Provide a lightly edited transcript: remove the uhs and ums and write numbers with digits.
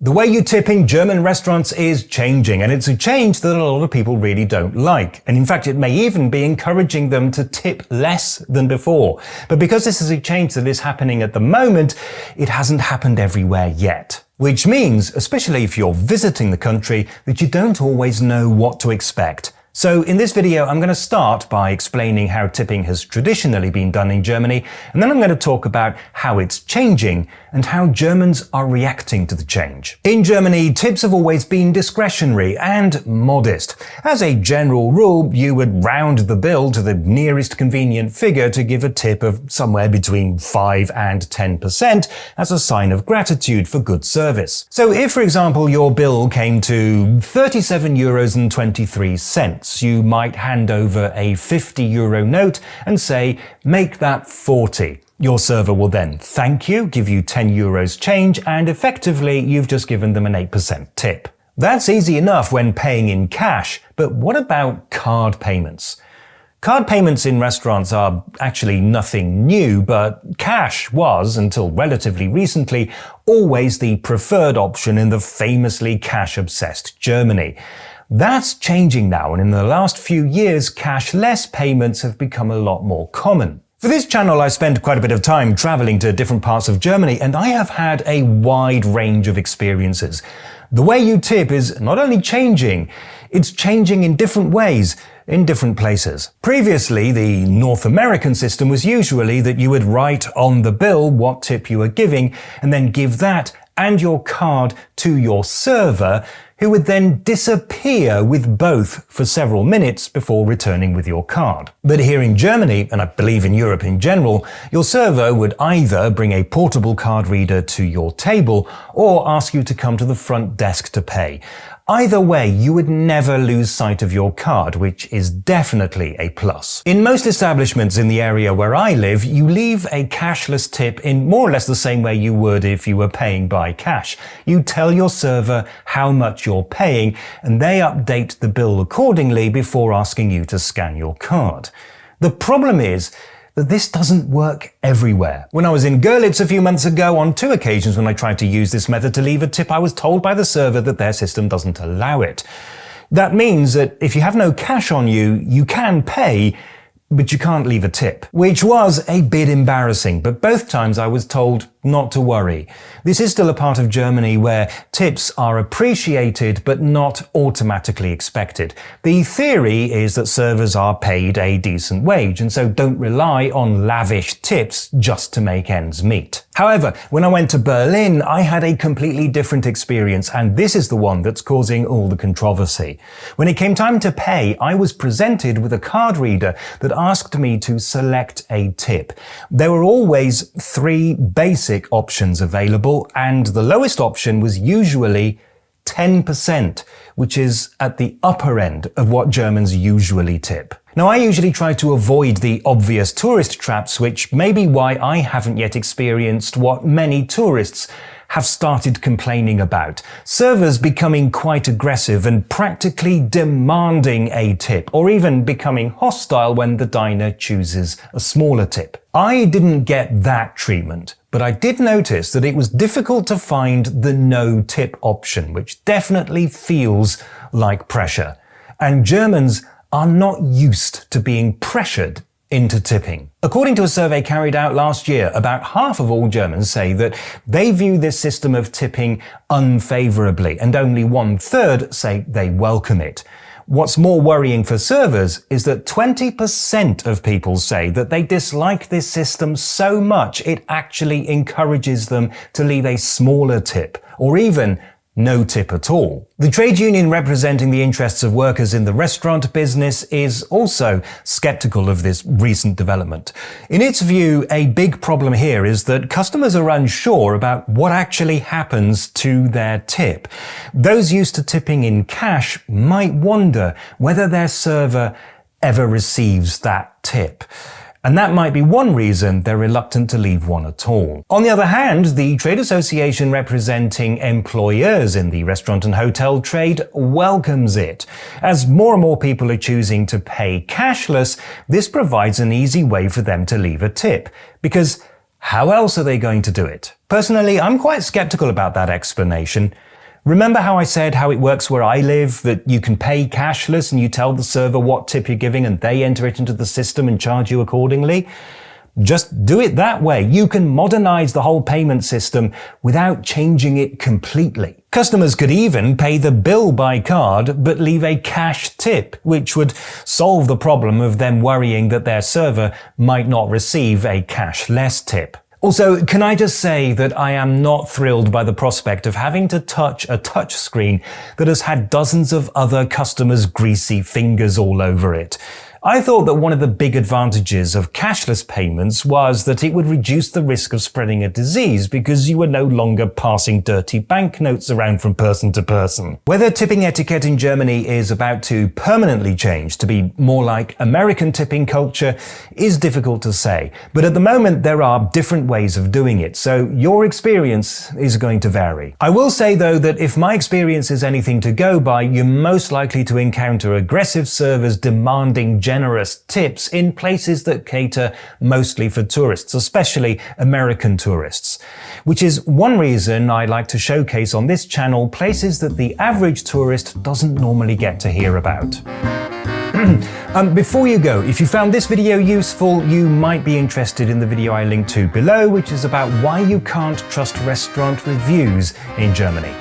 The way you tip in German restaurants is changing, and it's a change that a lot of people really don't like. And in fact, it may even be encouraging them to tip less than before. But because this is a change that is happening at the moment, it hasn't happened everywhere yet. Which means, especially if you're visiting the country, that you don't always know what to expect. So in this video, I'm going to start by explaining how tipping has traditionally been done in Germany, and then I'm going to talk about how it's changing and how Germans are reacting to the change. In Germany, tips have always been discretionary and modest. As a general rule, you would round the bill to the nearest convenient figure to give a tip of somewhere between 5 and 10% as a sign of gratitude for good service. So if, for example, your bill came to €37.23, you might hand over a €50 note and say, make that 40. Your server will then thank you, give you €10 change, and effectively you've just given them an 8% tip. That's easy enough when paying in cash, but what about card payments? Card payments in restaurants are actually nothing new, but cash was, until relatively recently, always the preferred option in the famously cash-obsessed Germany. That's changing now, and in the last few years, cashless payments have become a lot more common. For this channel, I spent quite a bit of time traveling to different parts of Germany, and I have had a wide range of experiences. The way you tip is not only changing, it's changing in different ways in different places. Previously, the North American system was usually that you would write on the bill what tip you were giving, and then give that and your card to your server, who would then disappear with both for several minutes before returning with your card. But here in Germany, and I believe in Europe in general, your server would either bring a portable card reader to your table or ask you to come to the front desk to pay. Either way, you would never lose sight of your card, which is definitely a plus. In most establishments in the area where I live, you leave a cashless tip in more or less the same way you would if you were paying by cash. You tell your server how much you're paying, and they update the bill accordingly before asking you to scan your card. The problem is that this doesn't work everywhere. When I was in Görlitz a few months ago, on 2 occasions when I tried to use this method to leave a tip, I was told by the server that their system doesn't allow it. That means that if you have no cash on you, you can pay, but you can't leave a tip. Which was a bit embarrassing, but both times I was told not to worry. This is still a part of Germany where tips are appreciated but not automatically expected. The theory is that servers are paid a decent wage and so don't rely on lavish tips just to make ends meet. However, when I went to Berlin, I had a completely different experience, and this is the one that's causing all the controversy. When it came time to pay, I was presented with a card reader that asked me to select a tip. There were always 3 basic options available, and the lowest option was usually 10%, which is at the upper end of what Germans usually tip. Now, I usually try to avoid the obvious tourist traps, which may be why I haven't yet experienced what many tourists have started complaining about. Servers becoming quite aggressive and practically demanding a tip, or even becoming hostile when the diner chooses a smaller tip. I didn't get that treatment, but I did notice that it was difficult to find the no tip option, which definitely feels like pressure. And Germans are not used to being pressured into tipping. According to a survey carried out last year, about half of all Germans say that they view this system of tipping unfavorably, and only 1/3 say they welcome it. What's more worrying for servers is that 20% of people say that they dislike this system so much it actually encourages them to leave a smaller tip, or even no tip at all. The trade union representing the interests of workers in the restaurant business is also skeptical of this recent development. In its view, a big problem here is that customers are unsure about what actually happens to their tip. Those used to tipping in cash might wonder whether their server ever receives that tip. And that might be one reason they're reluctant to leave one at all. On the other hand, the trade association representing employers in the restaurant and hotel trade welcomes it. As more and more people are choosing to pay cashless, this provides an easy way for them to leave a tip. Because how else are they going to do it? Personally, I'm quite skeptical about that explanation. Remember how I said how it works where I live, that you can pay cashless and you tell the server what tip you're giving and they enter it into the system and charge you accordingly? Just do it that way. You can modernize the whole payment system without changing it completely. Customers could even pay the bill by card but leave a cash tip, which would solve the problem of them worrying that their server might not receive a cashless tip. Also, can I just say that I am not thrilled by the prospect of having to touch a touchscreen that has had dozens of other customers' greasy fingers all over it. I thought that one of the big advantages of cashless payments was that it would reduce the risk of spreading a disease because you were no longer passing dirty banknotes around from person to person. Whether tipping etiquette in Germany is about to permanently change to be more like American tipping culture is difficult to say, but at the moment there are different ways of doing it, so your experience is going to vary. I will say though that if my experience is anything to go by, you're most likely to encounter aggressive servers demanding generous tips in places that cater mostly for tourists, especially American tourists. Which is one reason I like to showcase on this channel places that the average tourist doesn't normally get to hear about. Before you go, if you found this video useful, you might be interested in the video I linked to below, which is about why you can't trust restaurant reviews in Germany.